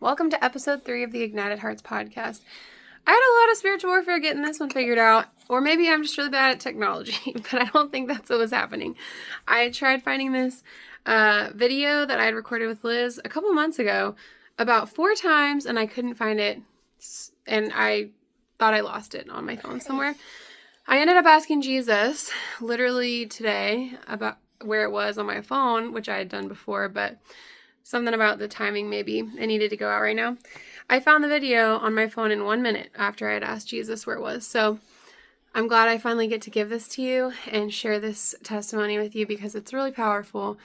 Welcome to episode 3 of the Ignited Hearts podcast. I had a lot of spiritual warfare getting this one figured out, or maybe I'm just really bad at technology, but I don't think that's what was happening. I tried finding this video that I had recorded with Liz a couple months ago about 4 times, and I couldn't find it, and I thought I lost it on my phone somewhere. I ended up asking Jesus literally today about where it was on my phone, which I had done before, but something about the timing, maybe it needed to go out right now. I found the video on my phone in 1 minute after I had asked Jesus where it was. So I'm glad I finally get to give this to you and share this testimony with you because it's really powerful.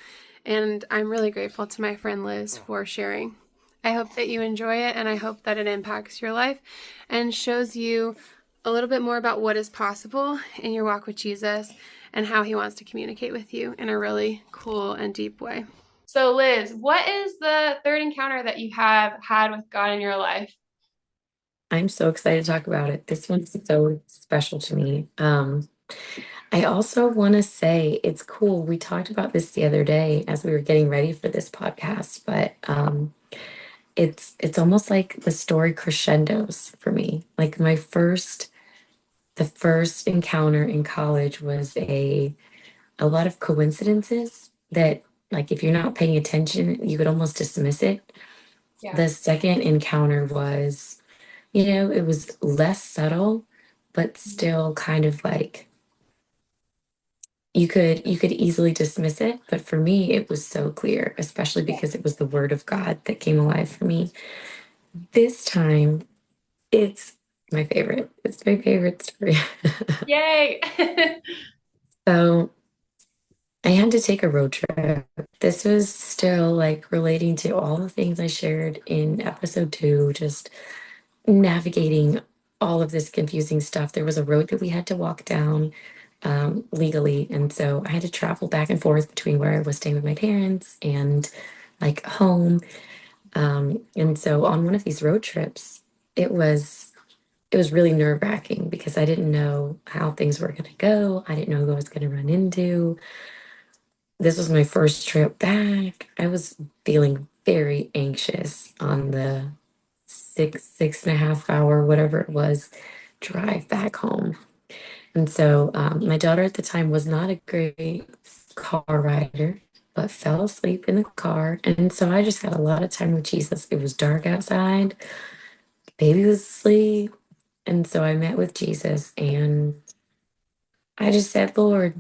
And I'm really grateful to my friend Liz for sharing. I hope that you enjoy it, and I hope that it impacts your life and shows you a little bit more about what is possible in your walk with Jesus and how he wants to communicate with you in a really cool and deep way. So, Liz, what is the third encounter that you have had with God in your life? I'm so excited to talk about it. This one's so special to me. I also want to say it's cool. We talked about this the other day as we were getting ready for this podcast, but it's almost like the story crescendos for me. Like the first encounter in college was a lot of coincidences that, like, if you're not paying attention, you could almost dismiss it. Yeah. The second encounter was, it was less subtle, but still kind of like you could easily dismiss it. But for me, it was so clear, especially because it was the word of God that came alive for me. This time, it's my favorite. It's my favorite story. Yay! So I had to take a road trip. This was still like relating to all the things I shared in episode 2, just navigating all of this confusing stuff. There was a road that we had to walk down legally. And so I had to travel back and forth between where I was staying with my parents and like home. And so on one of these road trips, it was it was really nerve-wracking because I didn't know how things were going to go. I didn't know who I was going to run into. This was my first trip back. I was feeling very anxious on the 6.5 hour, whatever it was, drive back home. And so my daughter at the time was not a great car rider, but fell asleep in the car. And so I just had a lot of time with Jesus. It was dark outside, baby was asleep. And so I met with Jesus and I just said, Lord,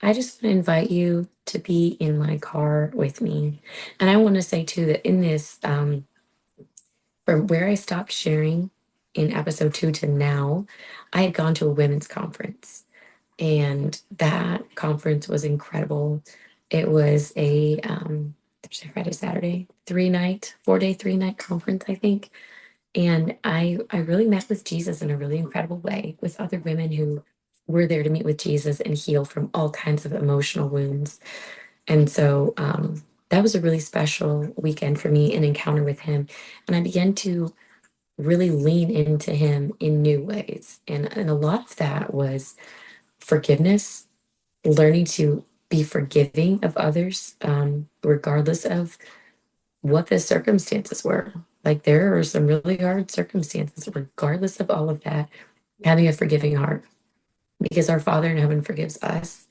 I just want to invite you to be in my car with me. And I want to say too that in this, from where I stopped sharing in episode 2 to now, I had gone to a women's conference. And that conference was incredible. It was a Thursday, Friday, Saturday, 3 night, 4 day, 3 night conference, I think. And I really met with Jesus in a really incredible way with other women who were there to meet with Jesus and heal from all kinds of emotional wounds. And so that was a really special weekend for me, an encounter with him. And I began to really lean into him in new ways. And a lot of that was forgiveness, learning to be forgiving of others, regardless of what the circumstances were. Like there are some really hard circumstances, regardless of all of that, having a forgiving heart because our Father in heaven forgives us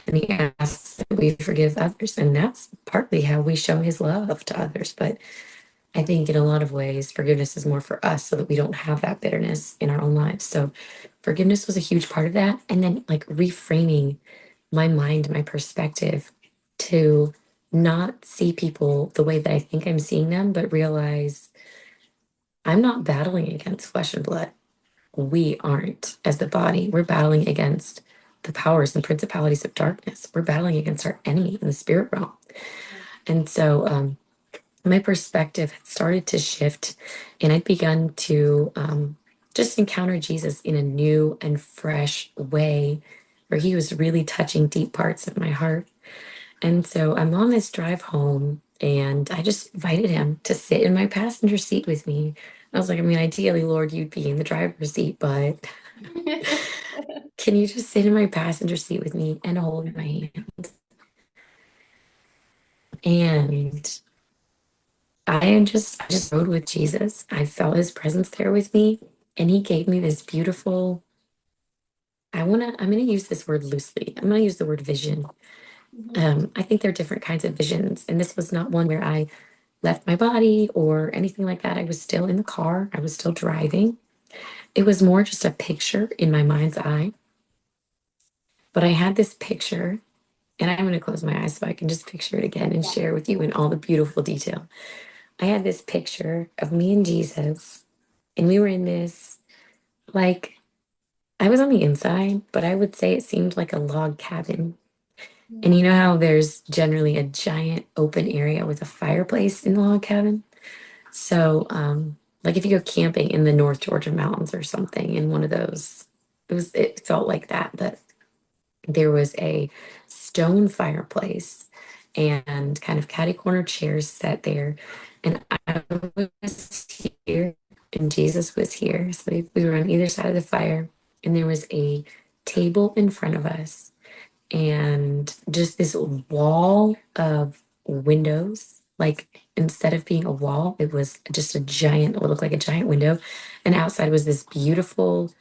and he asks that we forgive others. And that's partly how we show his love to others. But I think in a lot of ways, forgiveness is more for us so that we don't have that bitterness in our own lives. So forgiveness was a huge part of that. And then like reframing my mind, my perspective to not see people the way that I think I'm seeing them, but realize I'm not battling against flesh and blood. We aren't as the body. We're battling against the powers and principalities of darkness. We're battling against our enemy in the spirit realm. And so my perspective had started to shift, and I'd begun to just encounter Jesus in a new and fresh way where he was really touching deep parts of my heart. And so I'm on this drive home and I just invited him to sit in my passenger seat with me. I was like, I mean, ideally, Lord, you'd be in the driver's seat, but can you just sit in my passenger seat with me and hold my hand? And I just rode with Jesus. I felt his presence there with me, and he gave me this beautiful, I'm gonna use this word loosely. I'm gonna use the word vision. Mhm. I think there are different kinds of visions, and this was not one where I left my body or anything like that. I was still in the car, I was still driving. It was more just a picture in my mind's eye. But I had this picture, and I'm going to close my eyes so I can just picture it again and Yeah. share with you in all the beautiful detail. I had this picture of me and Jesus, and we were in this, like, I was on the inside, but I would say it seemed like a log cabin. And you know how there's generally a giant open area with a fireplace in the log cabin? So, like if you go camping in the North Georgia mountains or something in one of those, it felt like that, but there was a stone fireplace and kind of catty corner chairs set there. And I was here and Jesus was here. So we were on either side of the fire, and there was a table in front of us and just this wall of windows. Like instead of being a wall, it was just a giant, it looked like a giant window. And outside was this beautiful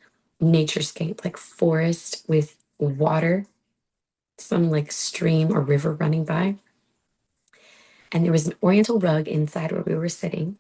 naturescape, like forest with water, some like stream or river running by. And there was an oriental rug inside where we were sitting.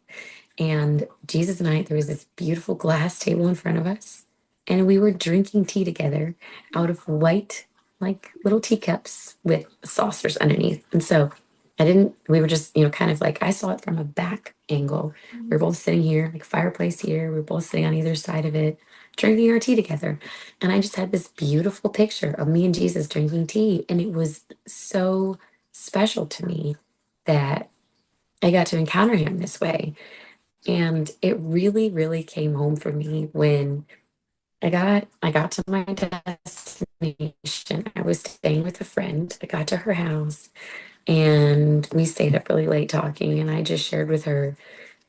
And Jesus and I, there was this beautiful glass table in front of us, and we were drinking tea together out of white, like little teacups with saucers underneath. And so we were just, kind of like, I saw it from a back angle. We were Mhm. both sitting here, like fireplace here. We were both sitting on either side of it, drinking our tea together. And I just had this beautiful picture of me and Jesus drinking tea. And it was so special to me that I got to encounter him this way. And it really, really came home for me when I got to my destination. I was staying with a friend. I got to her house and we stayed up really late talking. And I just shared with her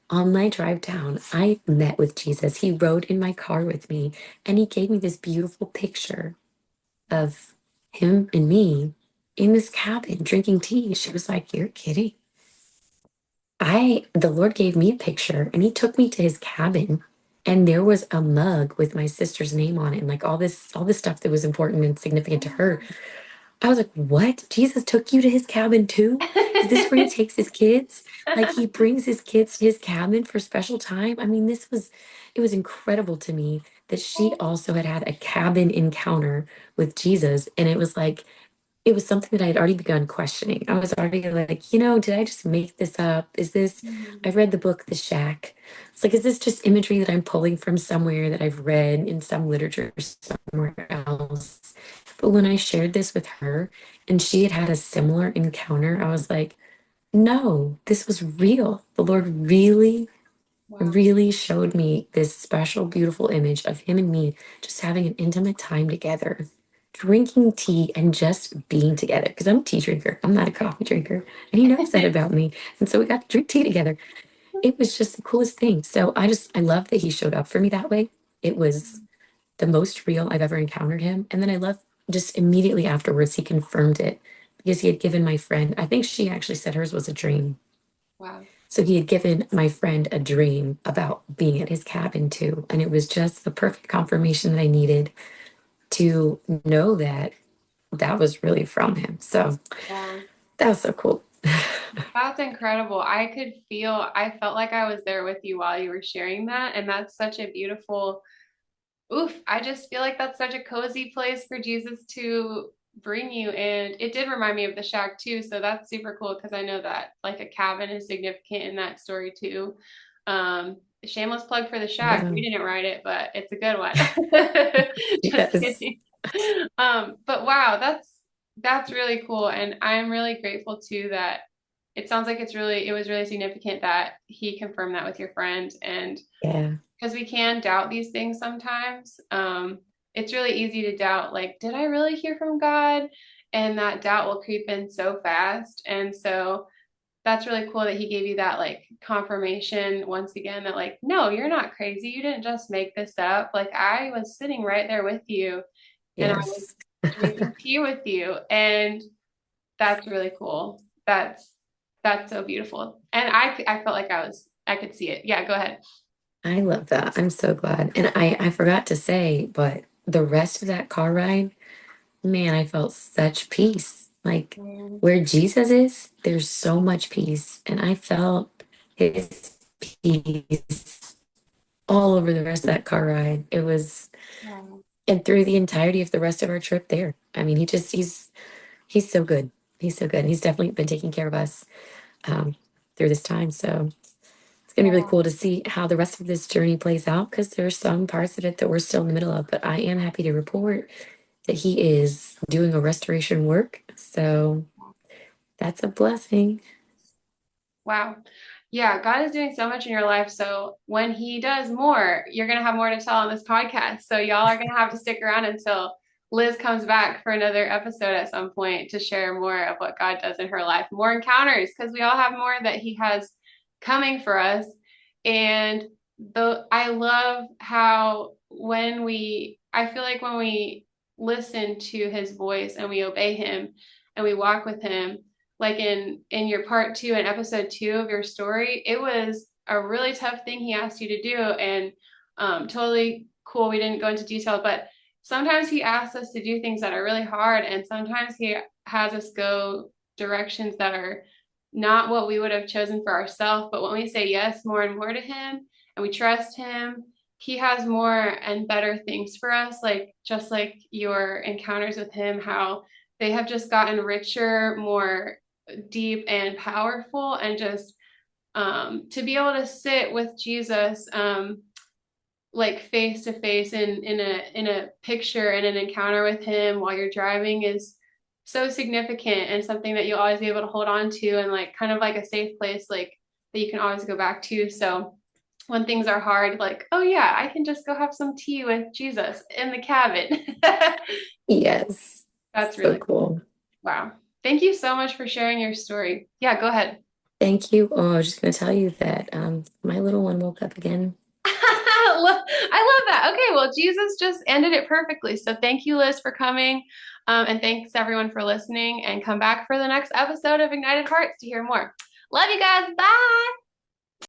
on my drive down, I met with Jesus. He rode in my car with me and he gave me this beautiful picture of him and me in this cabin drinking tea. She was like, "You're kidding." The Lord gave me a picture and he took me to his cabin, and there was a mug with my sister's name on it and like all this stuff that was important and significant to her. I was like, "What? Jesus took you to his cabin too? Is this where he takes his kids? Like he brings his kids to his cabin for special time?" I mean, it was incredible to me that she also had had a cabin encounter with Jesus, and it was something that I had already begun questioning. I was already like, did I just make this up? I've read the book The Shack. It's like, is this just imagery that I'm pulling from somewhere that I've read in some literature somewhere else? But when I shared this with her and she had had a similar encounter, I was like, no, this was real. The Lord really, Wow. really showed me this special, beautiful image of him and me just having an intimate time together, drinking tea and just being together. Because I'm a tea drinker, I'm not a coffee drinker. And he knows that about me. And so we got to drink tea together. It was just the coolest thing. So I love that he showed up for me that way. It was the most real I've ever encountered him. And then I love just immediately afterwards, he confirmed it because he had given my friend, I think she actually said hers was a dream. Wow. So he had given my friend a dream about being at his cabin too. And it was just the perfect confirmation that I needed to know that that was really from him. So Yeah. that was so cool. That's incredible. I felt like I was there with you while you were sharing that. And that's such a beautiful, oof. I just feel like that's such a cozy place for Jesus to bring you. And it did remind me of the shack too. So that's super cool because I know that like a cabin is significant in that story too. Shameless plug for the shack. We Yeah. didn't write it, but it's a good one. Just Yes. kidding. But wow, that's really cool. And I'm really grateful too that it sounds like it was really significant that he confirmed that with your friend. And Yeah. because we can doubt these things sometimes. It's really easy to doubt, like, did I really hear from God? And that doubt will creep in so fast. And so that's really cool that he gave you that like confirmation once again that like, no, you're not crazy. You didn't just make this up. Like I was sitting right there with you and I was Yes. drinking tea with you. And that's really cool. That's That's so beautiful. And I felt like I could see it. Yeah, go ahead. I love that. I'm so glad. And I forgot to say, but the rest of that car ride, man, I felt such peace. Like Mm, where Jesus is, there's so much peace. And I felt his peace all over the rest of that car ride. It was, wow. and through the entirety of the rest of our trip there. I mean, he's so good. He's so good. And he's definitely been taking care of us um, through this time. So it's gonna be really Yeah. cool to see how the rest of this journey plays out because there's some parts of it that we're still in the middle of. But I am happy to report that he is doing a restoration work. So that's a blessing. Wow. Yeah, God is doing so much in your life. So when he does more, you're going to have more to tell on this podcast. So y'all are going to have to stick around until Liz comes back for another episode at some point to share more of what God does in her life, more encounters, because we all have more that he has coming for us. And I love how I feel like when we listen to his voice and we obey him and we walk with him, like in your part two and episode two of your story, it was a really tough thing he asked you to do, and totally cool. We didn't go into detail, but sometimes he asks us to do things that are really hard, and sometimes he has us go directions that are not what we would have chosen for ourselves. But when we say yes more and more to him and we trust him, he has more and better things for us, like just like your encounters with him, how they have just gotten richer, more deep and powerful, and just to be able to sit with Jesus like face to face in a picture and an encounter with him while you're driving is so significant and something that you'll always be able to hold on to, and like kind of like a safe place like that you can always go back to. So when things are hard, like, oh yeah, I can just go have some tea with Jesus in the cabin. Yes. That's So really cool. wow. Thank you so much for sharing your story. Yeah, go ahead. Thank you. Oh, I was just gonna tell you that my little one woke up again. I love that. Okay, well, Jesus just ended it perfectly. So thank you, Liz, for coming. And thanks everyone for listening. And come back for the next episode of Ignited Hearts to hear more. Love you guys. Bye.